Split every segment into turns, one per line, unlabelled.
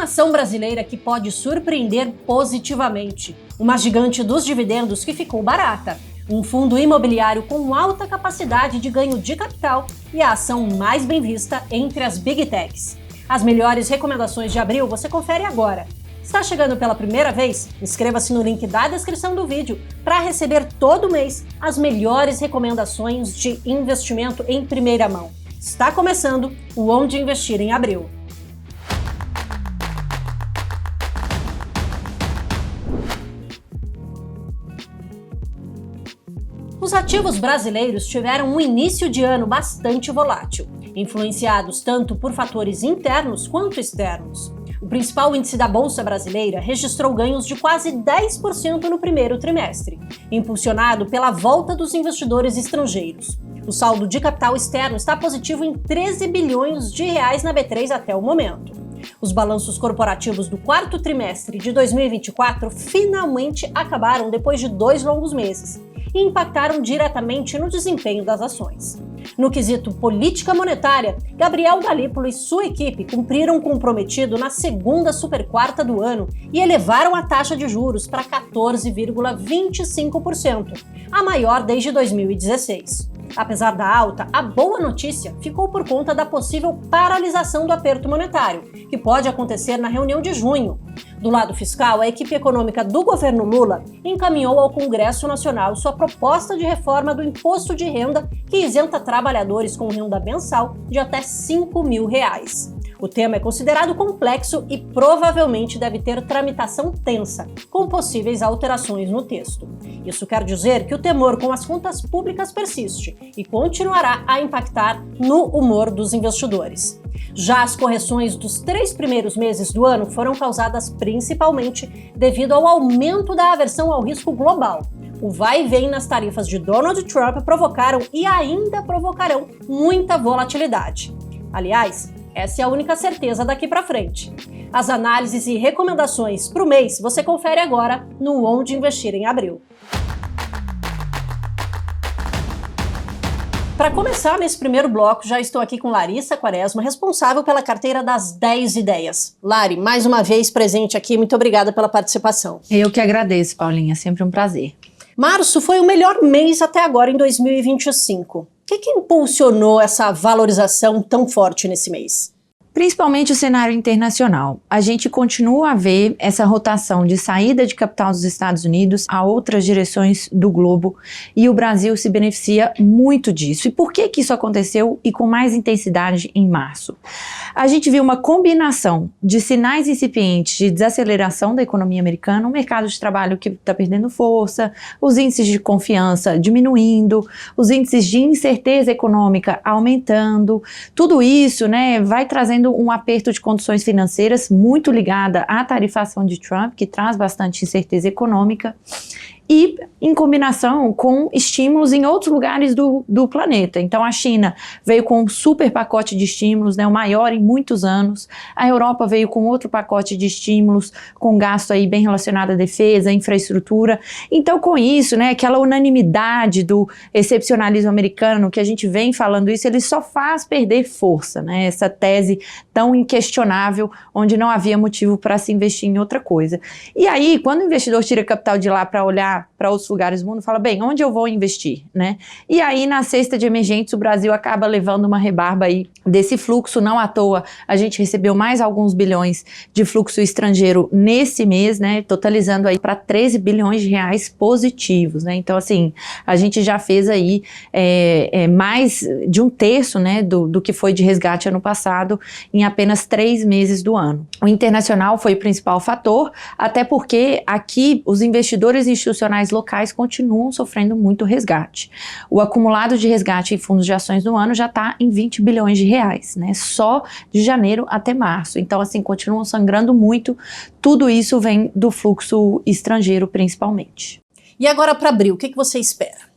uma ação brasileira que pode surpreender positivamente. Uma gigante dos dividendos que ficou barata. Um fundo imobiliário com alta capacidade de ganho de capital e a ação mais bem vista entre as Big Techs. As melhores recomendações de abril você confere agora. Está chegando pela primeira vez? Inscreva-se no link da descrição do vídeo para receber todo mês as melhores recomendações de investimento em primeira mão. Está começando o Onde Investir em Abril. Os ativos brasileiros tiveram um início de ano bastante volátil, influenciados tanto por fatores internos quanto externos. O principal índice da Bolsa Brasileira registrou ganhos de quase 10% no primeiro trimestre, impulsionado pela volta dos investidores estrangeiros. O saldo de capital externo está positivo em 13 bilhões de reais na B3 até o momento. Os balanços corporativos do quarto trimestre de 2024 finalmente acabaram depois de 2 longos meses e impactaram diretamente no desempenho das ações. No quesito política monetária, Gabriel Galípolo e sua equipe cumpriram com o prometido na segunda superquarta do ano e elevaram a taxa de juros para 14,25%, a maior desde 2016. Apesar da alta, a boa notícia ficou por conta da possível paralisação do aperto monetário, que pode acontecer na reunião de junho. Do lado fiscal, a equipe econômica do governo Lula encaminhou ao Congresso Nacional sua proposta de reforma do imposto de renda que isenta trabalhadores com renda mensal de até R$ 5.000. O tema é considerado complexo e provavelmente deve ter tramitação tensa, com possíveis alterações no texto. Isso quer dizer que o temor com as contas públicas persiste e continuará a impactar no humor dos investidores. Já as correções dos 3 primeiros meses do ano foram causadas principalmente devido ao aumento da aversão ao risco global. O vai e vem nas tarifas de Donald Trump provocaram e ainda provocarão muita volatilidade. Aliás, essa é a única certeza daqui para frente. As análises e recomendações para o mês você confere agora no Onde Investir em Abril. Para começar nesse primeiro bloco, já estou aqui com Larissa Quaresma, responsável pela carteira das 10 ideias. Lari, mais uma vez presente aqui, muito obrigada pela participação.
Eu que agradeço, Paulinha, sempre um prazer.
Março foi o melhor mês até agora em 2025. O que impulsionou essa valorização tão forte nesse mês?
Principalmente o cenário internacional. A gente continua a ver essa rotação de saída de capital dos Estados Unidos a outras direções do globo e o Brasil se beneficia muito disso. E por que isso aconteceu e com mais intensidade em março? A gente viu uma combinação de sinais incipientes de desaceleração da economia americana, um mercado de trabalho que está perdendo força, os índices de confiança diminuindo, os índices de incerteza econômica aumentando. Tudo isso, vai trazendo um aperto de condições financeiras muito ligada à tarifação de Trump, que traz bastante incerteza econômica, e em combinação com estímulos em outros lugares do planeta. Então a China veio com um super pacote de estímulos, o maior em muitos anos. A Europa veio com outro pacote de estímulos, com gasto aí bem relacionado à defesa, à infraestrutura. Então com isso, aquela unanimidade do excepcionalismo americano, que a gente vem falando isso, ele só faz perder força, essa tese tão inquestionável, onde não havia motivo para se investir em outra coisa. E aí, quando o investidor tira capital de lá para olhar para outros lugares do mundo, fala, bem, onde eu vou investir, E aí, na cesta de emergentes, o Brasil acaba levando uma rebarba aí desse fluxo. Não à toa, a gente recebeu mais alguns bilhões de fluxo estrangeiro nesse mês, totalizando aí para 13 bilhões de reais positivos, Então, assim, a gente já fez aí mais de um terço, do que foi de resgate ano passado em apenas 3 meses do ano. O internacional foi o principal fator, até porque aqui os investidores institucionais locais continuam sofrendo muito resgate. O acumulado de resgate em fundos de ações no ano já está em 20 bilhões de reais, só de janeiro até março. Então, assim, continuam sangrando muito. Tudo isso vem do fluxo estrangeiro, principalmente.
E agora para abril, o que você espera?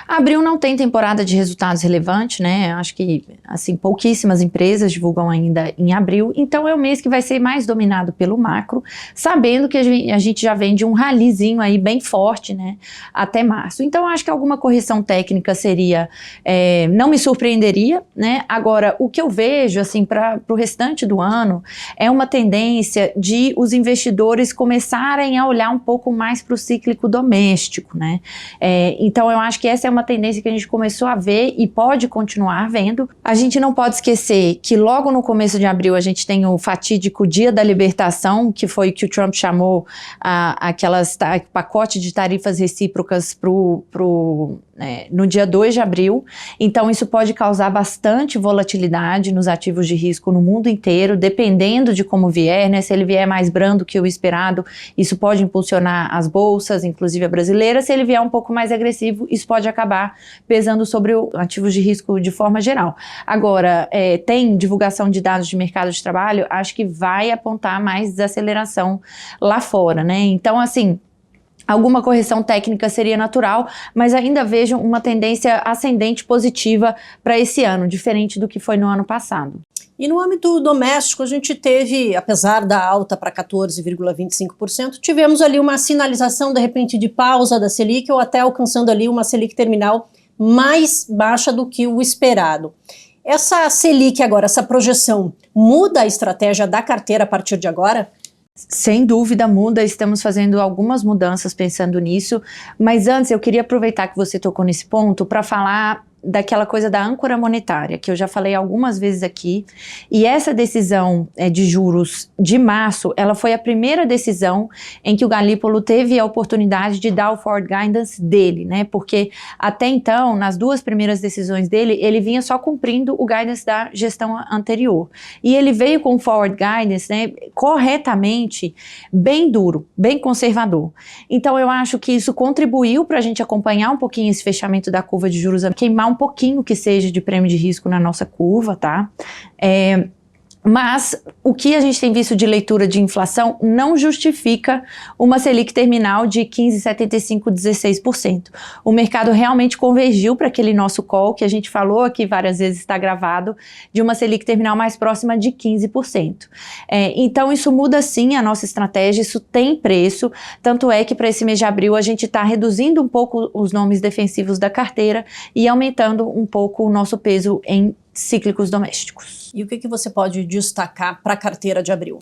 Abril não tem temporada de resultados relevante, né? Acho que, assim, pouquíssimas empresas divulgam ainda em abril. Então, é o mês que vai ser mais dominado pelo macro, sabendo que a gente já vem de um rallyzinho aí bem forte, né? Até março. Então, acho que alguma correção técnica seria, não me surpreenderia, né? Agora, o que eu vejo, assim, para o restante do ano, é uma tendência de os investidores começarem a olhar um pouco mais para o cíclico doméstico, né? Então, eu acho que essa é uma tendência que a gente começou a ver e pode continuar vendo. A gente não pode esquecer que logo no começo de abril a gente tem o fatídico Dia da Libertação, que foi o que o Trump chamou pacote de tarifas recíprocas no dia 2 de abril. Então, isso pode causar bastante volatilidade nos ativos de risco no mundo inteiro, dependendo de como vier, né? Se ele vier mais brando que o esperado, isso pode impulsionar as bolsas, inclusive a brasileira. Se ele vier um pouco mais agressivo, isso pode acabar pesando sobre os ativos de risco de forma geral. Agora, tem divulgação de dados de mercado de trabalho, acho que vai apontar mais desaceleração lá fora, né? Então, assim, alguma correção técnica seria natural, mas ainda vejo uma tendência ascendente positiva para esse ano, diferente do que foi no ano passado.
E no âmbito doméstico, a gente teve, apesar da alta para 14,25%, tivemos ali uma sinalização, de repente, de pausa da Selic, ou até alcançando ali uma Selic terminal mais baixa do que o esperado. Essa Selic agora, essa projeção, muda a estratégia da carteira a partir de agora?
Sem dúvida muda, estamos fazendo algumas mudanças pensando nisso, mas antes eu queria aproveitar que você tocou nesse ponto para falar daquela coisa da âncora monetária, que eu já falei algumas vezes aqui, e essa decisão de juros de março, ela foi a primeira decisão em que o Galípolo teve a oportunidade de dar o forward guidance dele, né, porque até então, nas duas primeiras decisões dele, ele vinha só cumprindo o guidance da gestão anterior, e ele veio com o forward guidance, né, corretamente, bem duro, bem conservador. Então eu acho que isso contribuiu para a gente acompanhar um pouquinho esse fechamento da curva de juros, queimar um pouquinho que seja de prêmio de risco na nossa curva, tá? Mas o que a gente tem visto de leitura de inflação não justifica uma Selic terminal de 15,75%, 16%. O mercado realmente convergiu para aquele nosso call, que a gente falou aqui várias vezes, está gravado, de uma Selic terminal mais próxima de 15%. Então isso muda sim a nossa estratégia, isso tem preço, tanto é que para esse mês de abril a gente está reduzindo um pouco os nomes defensivos da carteira e aumentando um pouco o nosso peso em cíclicos domésticos.
E o que você pode destacar para a carteira de abril?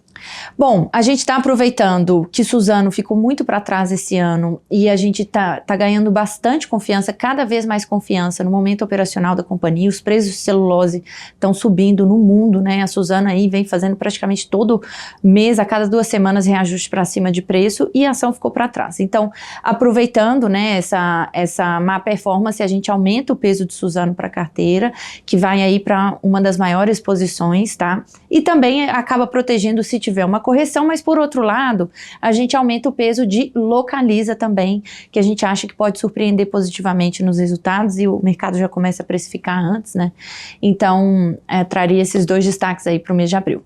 Bom, a gente está aproveitando que Suzano ficou muito para trás esse ano e a gente tá ganhando bastante confiança, cada vez mais confiança no momento operacional da companhia. Os preços de celulose estão subindo no mundo, né? A Suzano aí vem fazendo praticamente todo mês, a cada 2 semanas, reajuste para cima de preço e a ação ficou para trás. Então, aproveitando, né, essa má performance, a gente aumenta o peso de Suzano para a carteira, que vai aí para uma das maiores posições, tá? E também acaba protegendo se tiver uma correção, mas por outro lado, a gente aumenta o peso de Localiza também, que a gente acha que pode surpreender positivamente nos resultados e o mercado já começa a precificar antes, né? Então, traria esses 2 destaques aí para o mês de abril.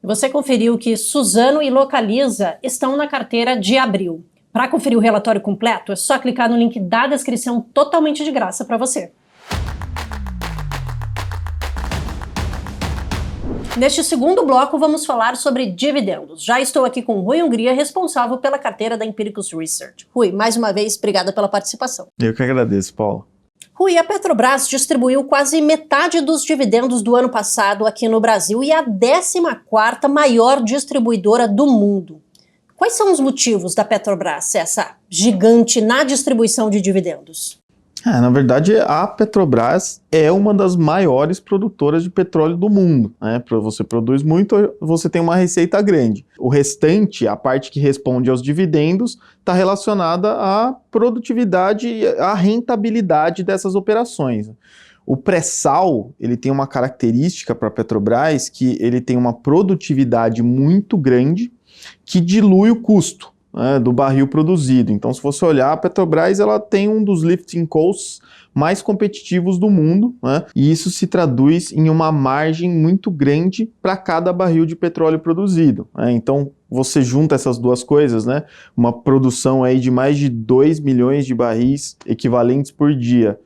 Você conferiu que Suzano e Localiza estão na carteira de abril. Para conferir o relatório completo, é só clicar no link da descrição totalmente de graça para você. Neste segundo bloco, vamos falar sobre dividendos. Já estou aqui com o Rui Hungria, responsável pela carteira da Empiricus Research. Rui, mais uma vez, obrigada pela participação.
Eu que agradeço, Paulo.
Rui, a Petrobras distribuiu quase metade dos dividendos do ano passado aqui no Brasil e a 14ª maior distribuidora do mundo. Quais são os motivos da Petrobras ser essa gigante na distribuição de dividendos?
Na verdade, a Petrobras é uma das maiores produtoras de petróleo do mundo, né? Você produz muito, você tem uma receita grande. O restante, a parte que responde aos dividendos, está relacionada à produtividade e à rentabilidade dessas operações. O pré-sal, ele tem uma característica para a Petrobras, que ele tem uma produtividade muito grande que dilui o custo. né, do barril produzido. Então, se você olhar, a Petrobras ela tem um dos lifting costs mais competitivos do mundo, né? E isso se traduz em uma margem muito grande para cada barril de petróleo produzido, né? Então, você junta essas duas coisas, né? Uma produção aí de mais de 2 milhões de barris equivalentes por dia,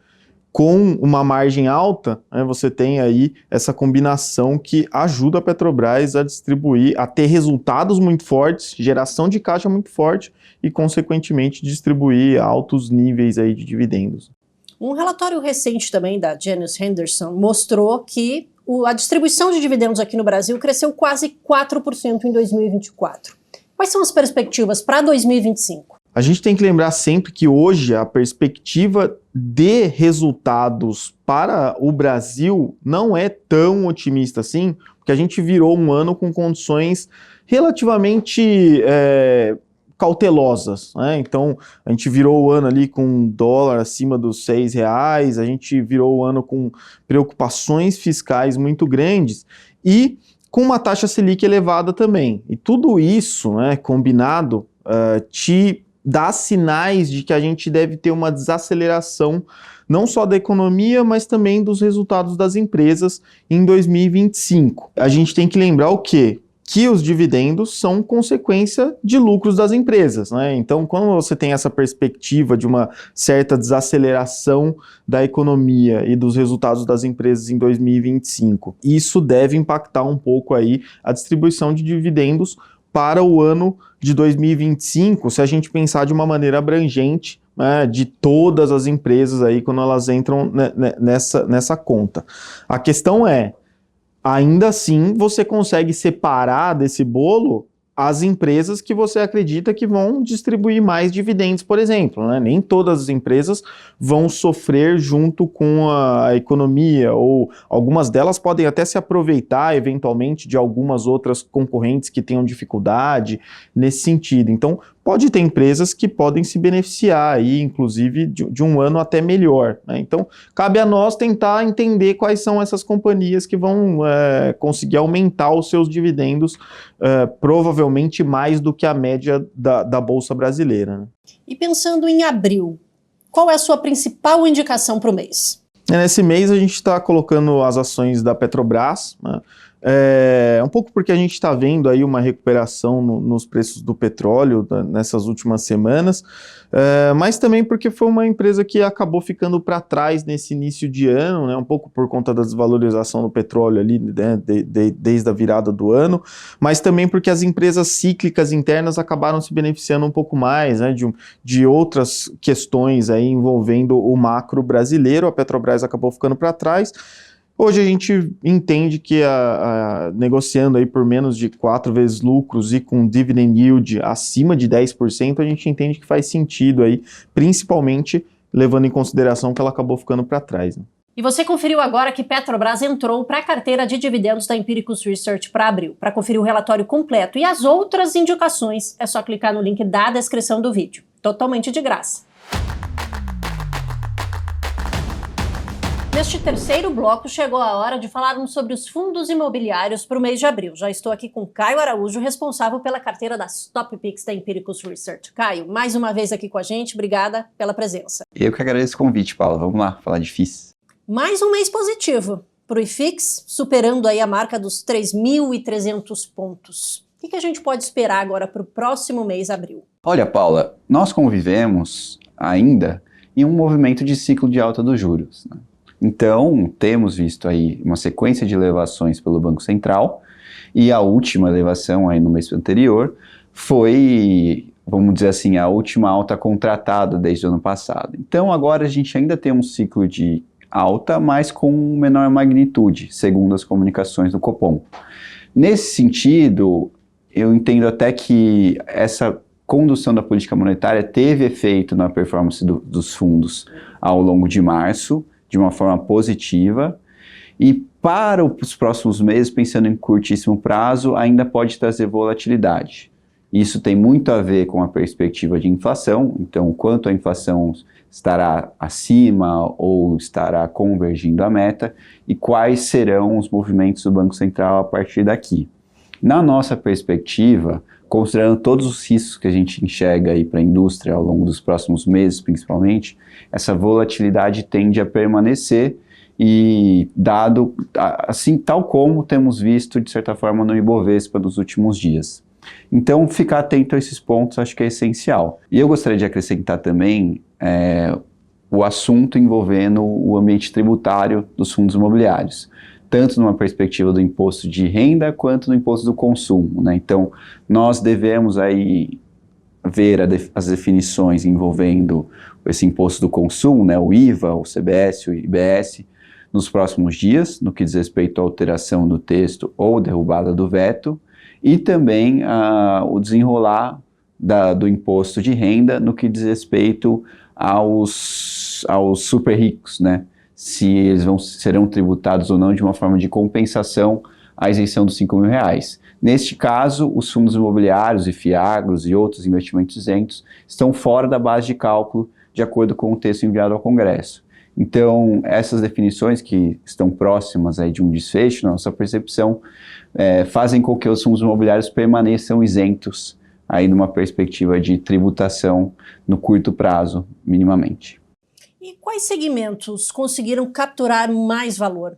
com uma margem alta, né, você tem aí essa combinação que ajuda a Petrobras a distribuir, a ter resultados muito fortes, geração de caixa muito forte e, consequentemente, distribuir altos níveis aí de dividendos.
Um relatório recente também da Janus Henderson mostrou que a distribuição de dividendos aqui no Brasil cresceu quase 4% em 2024. Quais são as perspectivas para 2025?
A gente tem que lembrar sempre que hoje a perspectiva de resultados para o Brasil não é tão otimista assim, porque a gente virou um ano com condições relativamente cautelosas, né? Então, a gente virou o ano ali com dólar acima dos R$6, a gente virou o ano com preocupações fiscais muito grandes e com uma taxa Selic elevada também. E tudo isso, né, combinado, te dá sinais de que a gente deve ter uma desaceleração não só da economia, mas também dos resultados das empresas em 2025. A gente tem que lembrar o quê? Que os dividendos são consequência de lucros das empresas, né? Então, quando você tem essa perspectiva de uma certa desaceleração da economia e dos resultados das empresas em 2025, isso deve impactar um pouco aí a distribuição de dividendos para o ano de 2025, se a gente pensar de uma maneira abrangente, né, de todas as empresas aí quando elas entram nessa conta. A questão é, ainda assim você consegue separar desse bolo as empresas que você acredita que vão distribuir mais dividendos, por exemplo, né? Nem todas as empresas vão sofrer junto com a economia, ou algumas delas podem até se aproveitar eventualmente de algumas outras concorrentes que tenham dificuldade nesse sentido. Então, pode ter empresas que podem se beneficiar aí, inclusive, de um ano até melhor, né? Então, cabe a nós tentar entender quais são essas companhias que vão conseguir aumentar os seus dividendos, provavelmente mais do que a média da Bolsa Brasileira, né?
E pensando em abril, qual é a sua principal indicação para o mês?
Nesse mês a gente está colocando as ações da Petrobras, né? Um pouco porque a gente está vendo aí uma recuperação nos preços do petróleo nessas últimas semanas, mas também porque foi uma empresa que acabou ficando para trás nesse início de ano, né, um pouco por conta da desvalorização do petróleo ali, né, desde a virada do ano, mas também porque as empresas cíclicas internas acabaram se beneficiando um pouco mais, né, de outras questões aí envolvendo o macro brasileiro. A Petrobras acabou ficando para trás. Hoje a gente entende que negociando aí por menos de 4 vezes lucros e com dividend yield acima de 10%, a gente entende que faz sentido aí, principalmente levando em consideração que ela acabou ficando para trás, né?
E você conferiu agora que Petrobras entrou para a carteira de dividendos da Empiricus Research para abril. Para conferir o relatório completo e as outras indicações, é só clicar no link da descrição do vídeo. Totalmente de graça. Neste terceiro bloco, chegou a hora de falarmos sobre os fundos imobiliários para o mês de abril. Já estou aqui com Caio Araújo, responsável pela carteira das Top Picks da Empiricus Research. Caio, mais uma vez aqui com a gente, obrigada pela presença.
Eu que agradeço o convite, Paula. Vamos lá, falar de FIIs.
Mais um mês positivo para o IFIX, superando aí a marca dos 3.300 pontos. O que a gente pode esperar agora para o próximo mês, abril?
Olha, Paula, nós convivemos ainda em um movimento de ciclo de alta dos juros, né? Então, temos visto aí uma sequência de elevações pelo Banco Central, e a última elevação aí no mês anterior foi, vamos dizer assim, a última alta contratada desde o ano passado. Então, agora a gente ainda tem um ciclo de alta, mas com menor magnitude, segundo as comunicações do Copom. Nesse sentido, eu entendo até que essa condução da política monetária teve efeito na performance dos fundos ao longo de março, de uma forma positiva, e para os próximos meses, pensando em curtíssimo prazo, ainda pode trazer volatilidade. Isso tem muito a ver com a perspectiva de inflação, então quanto a inflação estará acima ou estará convergindo à meta, e quais serão os movimentos do Banco Central a partir daqui. Na nossa perspectiva, considerando todos os riscos que a gente enxerga aí para a indústria ao longo dos próximos meses, principalmente, essa volatilidade tende a permanecer e dado, assim, tal como temos visto, de certa forma, no Ibovespa nos últimos dias. Então, ficar atento a esses pontos acho que é essencial. E eu gostaria de acrescentar também o assunto envolvendo o ambiente tributário dos fundos imobiliários, tanto numa perspectiva do imposto de renda quanto do imposto do consumo, né? Então, nós devemos aí ver as definições envolvendo esse imposto do consumo, né, o IVA, o CBS, o IBS, nos próximos dias, no que diz respeito à alteração do texto ou derrubada do veto, e também o desenrolar do imposto de renda no que diz respeito aos super ricos, né? Se eles serão tributados ou não de uma forma de compensação à isenção dos R$5.000. Neste caso, os fundos imobiliários e fiagros e outros investimentos isentos estão fora da base de cálculo, de acordo com o texto enviado ao Congresso. Então, essas definições que estão próximas aí de um desfecho, na nossa percepção, fazem com que os fundos imobiliários permaneçam isentos aí numa perspectiva de tributação no curto prazo, minimamente.
E quais segmentos conseguiram capturar mais valor?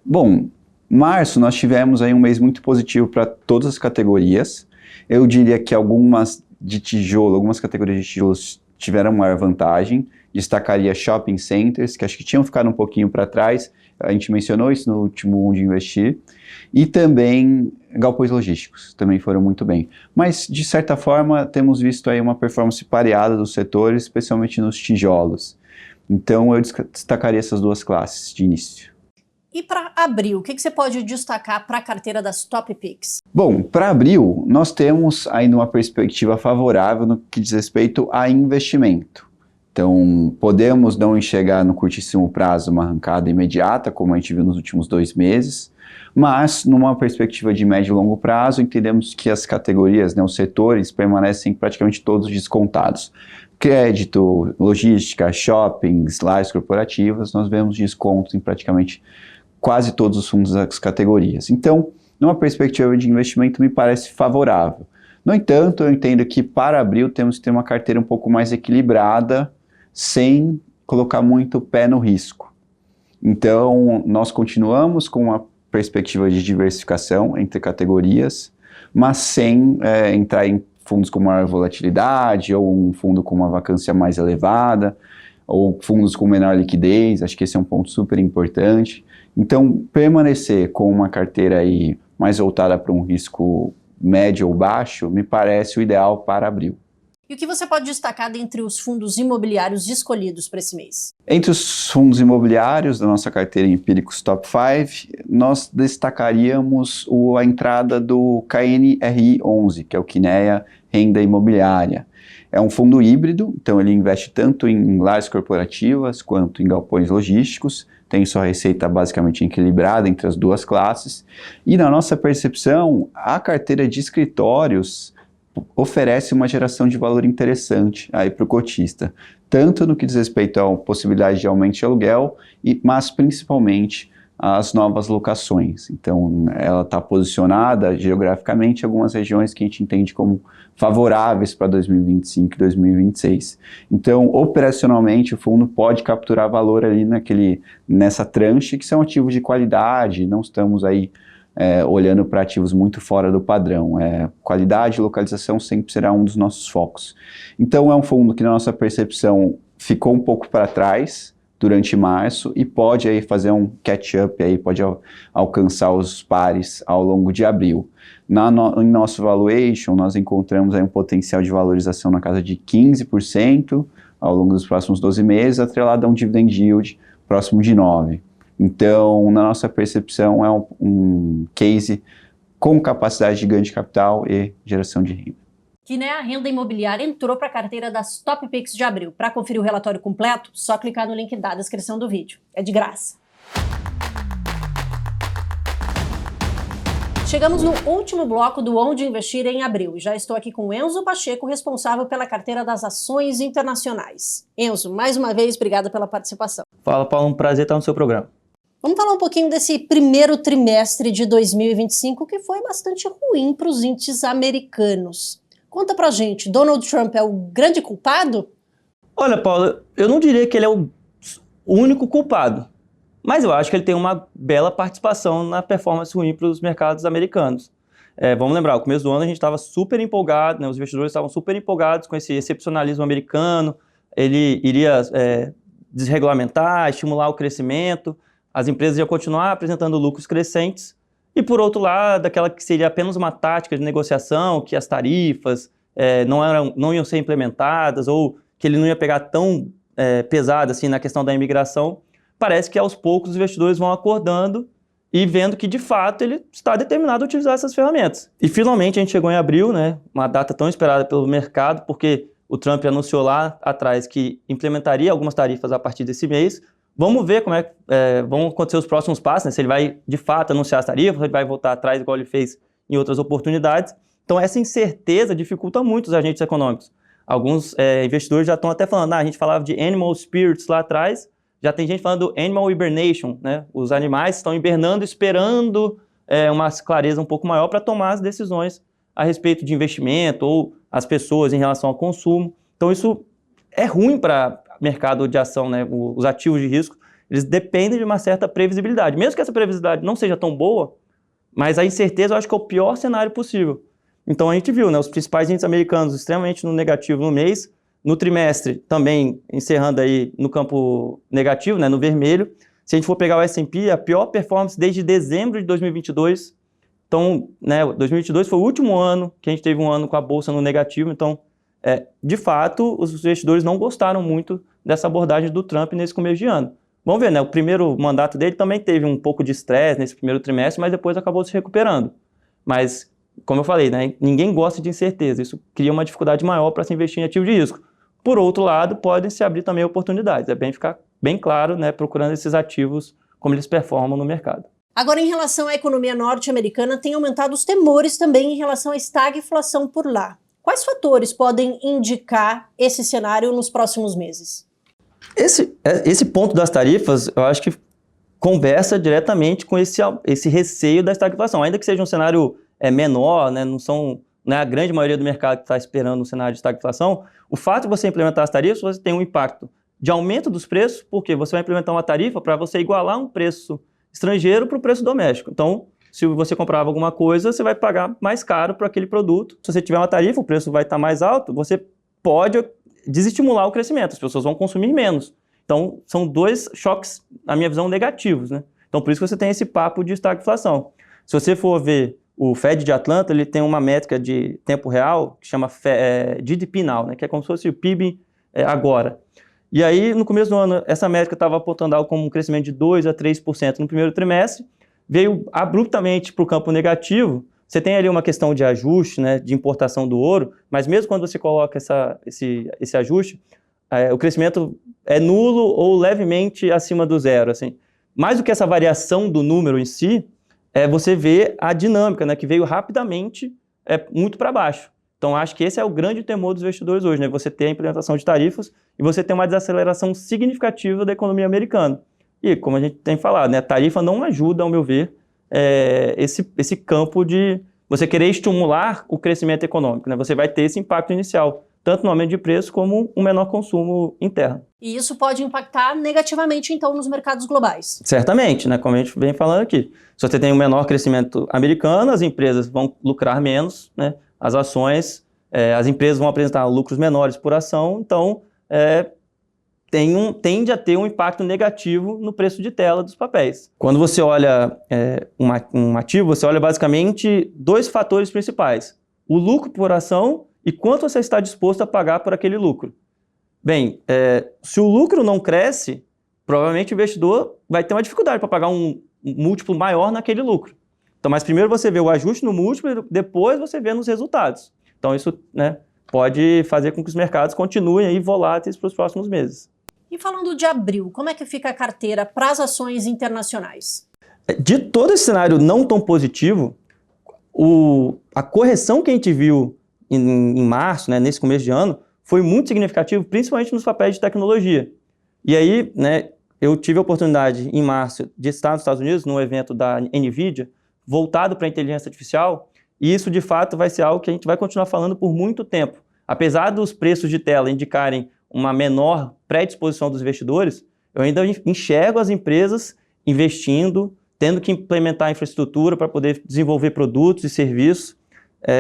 Bom, março nós tivemos aí um mês muito positivo para todas as categorias. Eu diria que algumas categorias de tijolos tiveram maior vantagem. Destacaria shopping centers, que acho que tinham ficado um pouquinho para trás, a gente mencionou isso no último Onde Investir, e também galpões logísticos, também foram muito bem. Mas, de certa forma, temos visto aí uma performance pareada dos setores, especialmente nos tijolos. Então, eu destacaria essas duas classes de início.
E para abril, o que você pode destacar para a carteira das Top Picks?
Bom, para abril, nós temos ainda uma perspectiva favorável no que diz respeito a investimento. Então, podemos não enxergar no curtíssimo prazo uma arrancada imediata, como a gente viu nos últimos 2 meses, mas numa perspectiva de médio e longo prazo, entendemos que as categorias, né, os setores, permanecem praticamente todos descontados. Crédito, logística, shoppings, lajes corporativas, nós vemos descontos em praticamente quase todos os fundos das categorias. Então, numa perspectiva de investimento, me parece favorável. No entanto, eu entendo que para abril temos que ter uma carteira um pouco mais equilibrada, sem colocar muito pé no risco. Então, nós continuamos com uma perspectiva de diversificação entre categorias, mas sem entrar em fundos com maior volatilidade, ou um fundo com uma vacância mais elevada, ou fundos com menor liquidez. Acho que esse é um ponto super importante. Então, permanecer com uma carteira aí mais voltada para um risco médio ou baixo, me parece o ideal para abril.
E o que você pode destacar dentre os fundos imobiliários escolhidos para esse mês?
Entre os fundos imobiliários da nossa carteira Empíricos Top 5, nós destacaríamos a entrada do KNRI11, que é o Kinea Renda Imobiliária. É um fundo híbrido, então ele investe tanto em lajes corporativas quanto em galpões logísticos, tem sua receita basicamente equilibrada entre as duas classes, e na nossa percepção, a carteira de escritórios oferece uma geração de valor interessante aí para o cotista, tanto no que diz respeito à possibilidade de aumento de aluguel, mas principalmente as novas locações. Então, ela está posicionada geograficamente em algumas regiões que a gente entende como favoráveis para 2025 e 2026. Então, operacionalmente, o fundo pode capturar valor ali nessa tranche, que são ativos de qualidade, não estamos aí olhando para ativos muito fora do padrão. Qualidade e localização sempre será um dos nossos focos. Então, é um fundo que, na nossa percepção, ficou um pouco para trás durante março e pode aí fazer um catch-up, aí pode alcançar os pares ao longo de abril. Em nosso valuation, nós encontramos aí um potencial de valorização na casa de 15% ao longo dos próximos 12 meses, atrelado a um dividend yield próximo de 9%. Então, na nossa percepção, é um case com capacidade de ganho de capital e geração de renda.
Kinea Renda Imobiliária entrou para a carteira das Top Picks de abril. Para conferir o relatório completo, só clicar no link da descrição do vídeo. É de graça. Chegamos no último bloco do Onde Investir em abril. Já estou aqui com Enzo Pacheco, responsável pela carteira das ações internacionais. Enzo, mais uma vez, obrigada pela participação.
Fala, Paulo, um prazer estar no seu programa.
Vamos falar um pouquinho desse primeiro trimestre de 2025, que foi bastante ruim para os índices americanos. Conta pra gente, Donald Trump é o grande culpado?
Olha, Paula, eu não diria que ele é o único culpado, mas eu acho que ele tem uma bela participação na performance ruim para os mercados americanos. Vamos lembrar, no começo do ano a gente estava super empolgado, né, os investidores estavam super empolgados com esse excepcionalismo americano, ele iria desregulamentar, estimular o crescimento, as empresas iam continuar apresentando lucros crescentes, e por outro lado, aquela que seria apenas uma tática de negociação, que as tarifas não iam ser implementadas, ou que ele não ia pegar tão pesado assim na questão da imigração, parece que aos poucos os investidores vão acordando e vendo que de fato ele está determinado a utilizar essas ferramentas. E finalmente a gente chegou em abril, né, uma data tão esperada pelo mercado, porque o Trump anunciou lá atrás que implementaria algumas tarifas a partir desse mês. Vamos ver como vão acontecer os próximos passos, né? Se ele vai, de fato, anunciar as tarifas, se ele vai voltar atrás, igual ele fez em outras oportunidades. Então, essa incerteza dificulta muito os agentes econômicos. Alguns investidores já estão até falando, a gente falava de animal spirits lá atrás, já tem gente falando do animal hibernation, né? Os animais estão hibernando, esperando uma clareza um pouco maior para tomar as decisões a respeito de investimento ou as pessoas em relação ao consumo. Então, isso é ruim para mercado de ação, né? Os ativos de risco, eles dependem de uma certa previsibilidade. Mesmo que essa previsibilidade não seja tão boa, mas a incerteza eu acho que é o pior cenário possível. Então a gente viu, né, os principais índices americanos extremamente no negativo no mês, no trimestre também encerrando aí no campo negativo, né, no vermelho. Se a gente for pegar o S&P, a pior performance desde dezembro de 2022. Então, né, 2022 foi o último ano que a gente teve um ano com a bolsa no negativo, então de fato, os investidores não gostaram muito dessa abordagem do Trump nesse começo de ano. Vamos ver, né? O primeiro mandato dele também teve um pouco de estresse nesse primeiro trimestre, mas depois acabou se recuperando. Mas, como eu falei, né? Ninguém gosta de incerteza. Isso cria uma dificuldade maior para se investir em ativo de risco. Por outro lado, podem se abrir também oportunidades. É bem ficar bem claro, né? Procurando esses ativos, como eles performam no mercado.
Agora, em relação à economia norte-americana, tem aumentado os temores também em relação à estagflação por lá. Quais fatores podem indicar esse cenário nos próximos meses?
Esse ponto das tarifas, eu acho que conversa diretamente com esse receio da estagflação. Ainda que seja um cenário menor, né, não é a grande maioria do mercado que está esperando um cenário de estagflação, o fato de você implementar as tarifas, você tem um impacto de aumento dos preços, porque você vai implementar uma tarifa para você igualar um preço estrangeiro para o preço doméstico. Então, se você comprava alguma coisa, você vai pagar mais caro por aquele produto. Se você tiver uma tarifa, o preço vai estar mais alto, você pode desestimular o crescimento, as pessoas vão consumir menos. Então, são dois choques, na minha visão, negativos, né? Então, por isso que você tem esse papo de estagflação. Se você for ver o Fed de Atlanta, ele tem uma métrica de tempo real que chama GDP Now, né? Que é como se fosse o PIB agora. E aí, no começo do ano, essa métrica estava apontando algo como um crescimento de 2% a 3% no primeiro trimestre, veio abruptamente para o campo negativo. Você tem ali uma questão de ajuste, né, de importação do ouro, mas mesmo quando você coloca esse ajuste, o crescimento é nulo ou levemente acima do zero. Assim. Mais do que essa variação do número em si, você vê a dinâmica, né, que veio rapidamente muito para baixo. Então, acho que esse é o grande temor dos investidores hoje, né? Você ter a implementação de tarifas e você ter uma desaceleração significativa da economia americana. E, como a gente tem falado, né, a tarifa não ajuda, ao meu ver, esse campo de você querer estimular o crescimento econômico. Né? Você vai ter esse impacto inicial, tanto no aumento de preço como um menor consumo interno.
E isso pode impactar negativamente, então, nos mercados globais?
Certamente, né? Como a gente vem falando aqui. Se você tem um menor crescimento americano, as empresas vão lucrar menos, né? As ações, as empresas vão apresentar lucros menores por ação, então tende a ter um impacto negativo no preço de tela dos papéis. Quando você olha um ativo, você olha basicamente dois fatores principais. O lucro por ação e quanto você está disposto a pagar por aquele lucro. Bem, se o lucro não cresce, provavelmente o investidor vai ter uma dificuldade para pagar um múltiplo maior naquele lucro. Então, mas primeiro você vê o ajuste no múltiplo e depois você vê nos resultados. Então, isso, né, pode fazer com que os mercados continuem aí voláteis para os próximos meses.
E falando de abril, como é que fica a carteira para as ações internacionais?
De todo esse cenário não tão positivo, a correção que a gente viu em março, né, nesse começo de ano, foi muito significativo, principalmente nos papéis de tecnologia. E aí, né, eu tive a oportunidade, em março, de estar nos Estados Unidos, num evento da NVIDIA, voltado para a inteligência artificial, e isso, de fato, vai ser algo que a gente vai continuar falando por muito tempo. Apesar dos preços de tela indicarem uma menor predisposição dos investidores, eu ainda enxergo as empresas investindo, tendo que implementar a infraestrutura para poder desenvolver produtos e serviços.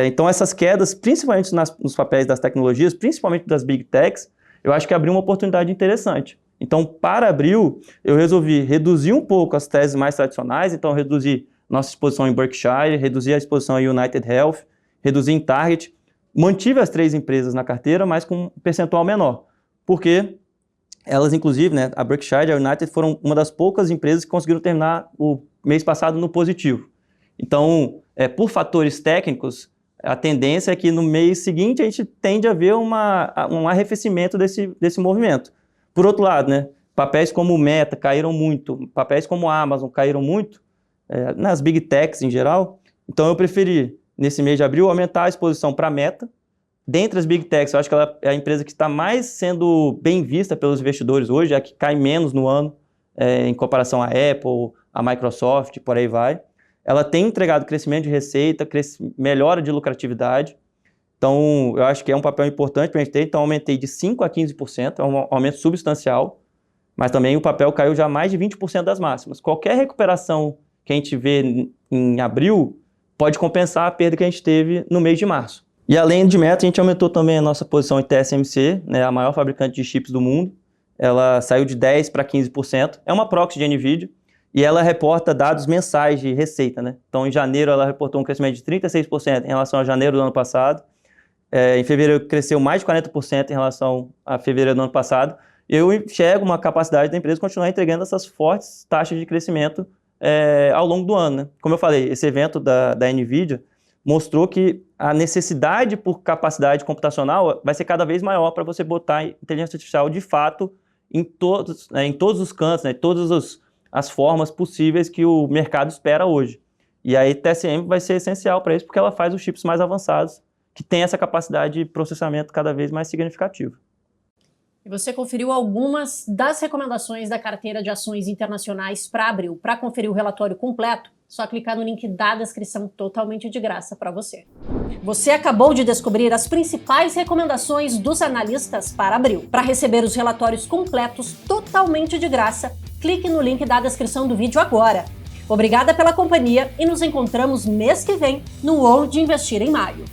Então, essas quedas, principalmente nos papéis das tecnologias, principalmente das Big Techs, eu acho que abriu uma oportunidade interessante. Então, para abril, eu resolvi reduzir um pouco as teses mais tradicionais, então reduzi nossa exposição em Berkshire, reduzi a exposição em United Health, reduzi em Target, mantive as 3 empresas na carteira, mas com um percentual menor, porque elas, inclusive, né, a Berkshire e a United foram uma das poucas empresas que conseguiram terminar o mês passado no positivo. Então, por fatores técnicos, a tendência é que no mês seguinte a gente tende a ver um arrefecimento desse movimento. Por outro lado, né, papéis como o Meta caíram muito, papéis como a Amazon caíram muito, nas Big Techs em geral. Então eu preferi, nesse mês de abril, aumentar a exposição para a Meta. Dentre as Big Techs, eu acho que ela é a empresa que está mais sendo bem vista pelos investidores hoje, é a que cai menos no ano, em comparação à Apple, à Microsoft, por aí vai. Ela tem entregado crescimento de receita, melhora de lucratividade. Então, eu acho que é um papel importante para a gente ter. Então, aumentei de 5% a 15%, é um aumento substancial. Mas também o papel caiu já mais de 20% das máximas. Qualquer recuperação que a gente vê em abril pode compensar a perda que a gente teve no mês de março. E além de Meta, a gente aumentou também a nossa posição em TSMC, né, a maior fabricante de chips do mundo. Ela saiu de 10% para 15%. É uma proxy de NVIDIA. E ela reporta dados mensais de receita, né? Então, em janeiro, ela reportou um crescimento de 36% em relação a janeiro do ano passado. Em fevereiro, cresceu mais de 40% em relação a fevereiro do ano passado. Eu enxergo uma capacidade da empresa continuar entregando essas fortes taxas de crescimento ao longo do ano, né? Como eu falei, esse evento da NVIDIA mostrou que a necessidade por capacidade computacional vai ser cada vez maior para você botar inteligência artificial, de fato, em todos os cantos, né? Todas as formas possíveis que o mercado espera hoje. E aí TSM vai ser essencial para isso, porque ela faz os chips mais avançados, que tem essa capacidade de processamento cada vez mais significativa.
E você conferiu algumas das recomendações da carteira de ações internacionais para abril. Para conferir o relatório completo, só clicar no link da descrição, totalmente de graça para você. Você acabou de descobrir as principais recomendações dos analistas para abril. Para receber os relatórios completos totalmente de graça, clique no link da descrição do vídeo agora. Obrigada pela companhia e nos encontramos mês que vem no Onde Investir em Maio.